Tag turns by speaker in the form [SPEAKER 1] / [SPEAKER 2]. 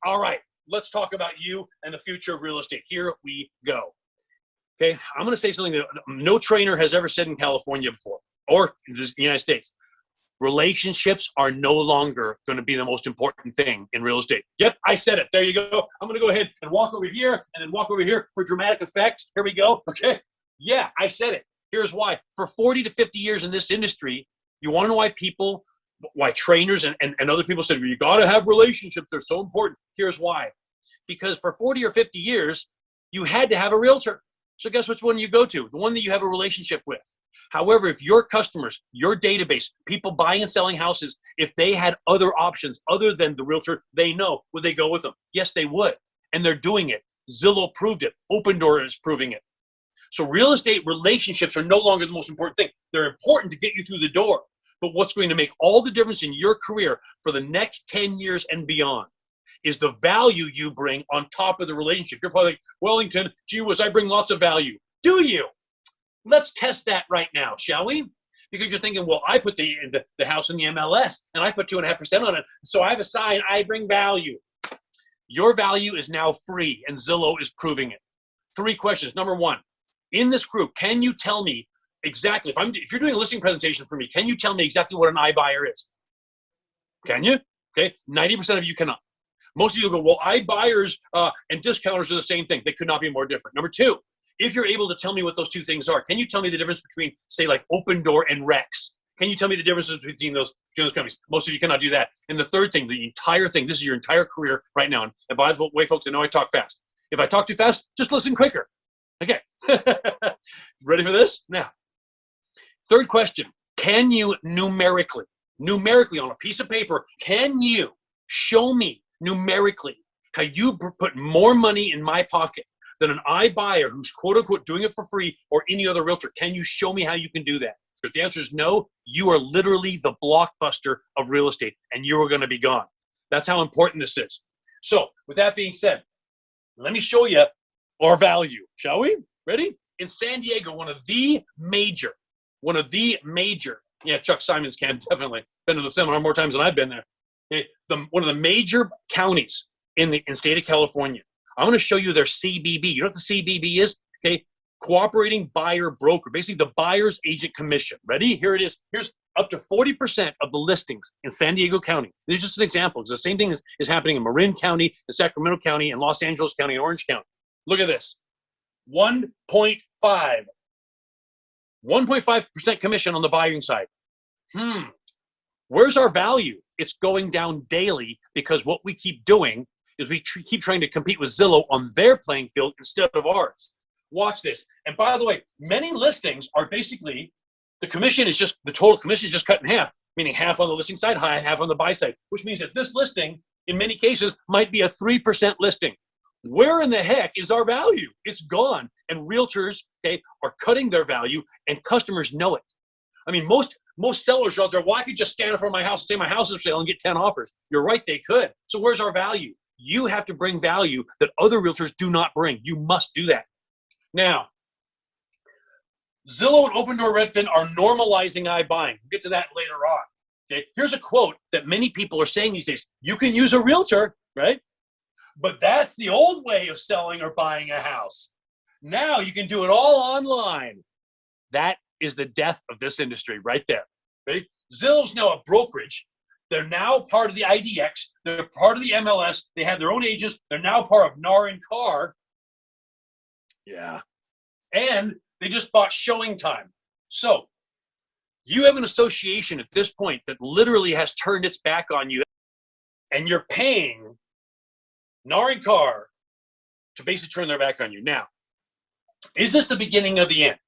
[SPEAKER 1] All right, let's talk about you and the future of real estate. Here we go. Okay, I'm going to say something that no trainer has ever said in California before, or just the United States. Relationships are no longer going to be the most important thing in real estate. Yep, I said it. There you go. I'm going to go ahead and walk over here and then walk over here for dramatic effect. Here we go. Okay. Yeah, I said it. Here's why. For 40 to 50 years in this industry, you want to know why trainers and other people said, well, you got to have relationships. They're so important. Here's why. Because for 40 or 50 years, you had to have a realtor. So guess which one you go to? The one that you have a relationship with. However, if your customers, your database, people buying and selling houses, if they had other options other than the realtor they know, would they go with them? Yes, they would. And they're doing it. Zillow proved it. Opendoor is proving it. So real estate relationships are no longer the most important thing. They're important to get you through the door. But what's going to make all the difference in your career for the next 10 years and beyond is the value you bring on top of the relationship. You're probably like, Wellington, gee whiz, I bring lots of value. Do you? Let's test that right now, shall we? Because you're thinking, well, I put the house in the MLS and I put 2.5% on it. So I have a sign, I bring value. Your value is now free and Zillow is proving it. 3 questions. Number 1, in this group, can you tell me exactly, if you're doing a listing presentation for me, can you tell me exactly what an iBuyer is? Can you? Okay, 90% of you cannot. Most of you go, well, iBuyers and discounters are the same thing. They could not be more different. Number 2, if you're able to tell me what those 2 things are, can you tell me the difference between, say, like Opendoor and Rex? Can you tell me the differences between those companies? Most of you cannot do that. And the 3rd thing, the entire thing, this is your entire career right now. And by the way, folks, I know I talk fast. If I talk too fast, just listen quicker. Okay. Ready for this? Now, 3rd question, can you numerically on a piece of paper, can you show me numerically how you put more money in my pocket than an iBuyer who's quote unquote doing it for free or any other realtor? Can you show me how you can do that? If the answer is no, you are literally the blockbuster of real estate and you are going to be gone. That's how important this is. So with that being said, let me show you our value, shall we? Ready? In San Diego, one of the major, yeah, Chuck Simons can definitely. Been to the seminar more times than I've been there. Okay, one of the major counties in the state of California. I'm going to show you their CBB. You know what the CBB is? Okay, cooperating buyer broker, basically the buyer's agent commission. Ready? Here it is. Here's up to 40% of the listings in San Diego County. This is just an example. It's the same thing is happening in Marin County, in Sacramento County, and Los Angeles County, and Orange County. Look at this. 1.5% commission on the buying side. Where's our value? It's going down daily because what we keep doing is we keep trying to compete with Zillow on their playing field instead of ours. Watch this. And by the way, many listings are basically, the total commission is just cut in half, meaning half on the listing side, half on the buy side, which means that this listing, in many cases, might be a 3% listing. Where in the heck is our value? It's gone. And realtors, okay, are cutting their value and customers know it. I mean, most sellers are out there, well, I could just stand in front of my house and say my house is for sale and get 10 offers. You're right, they could. So where's our value? You have to bring value that other realtors do not bring. You must do that. Now, Zillow and Opendoor Redfin are normalizing iBuying. We'll get to that later on. Okay, here's a quote that many people are saying these days. You can use a realtor, right? But that's the old way of selling or buying a house. Now you can do it all online. That is the death of this industry right there. Ready? Zillow's now a brokerage. They're now part of the IDX. They're part of the MLS. They have their own agents. They're now part of NAR and CAR. Yeah. And they just bought Showing Time. So you have an association at this point that literally has turned its back on you, and you're paying NAR and CAR to basically turn their back on you. Now, is this the beginning of the end?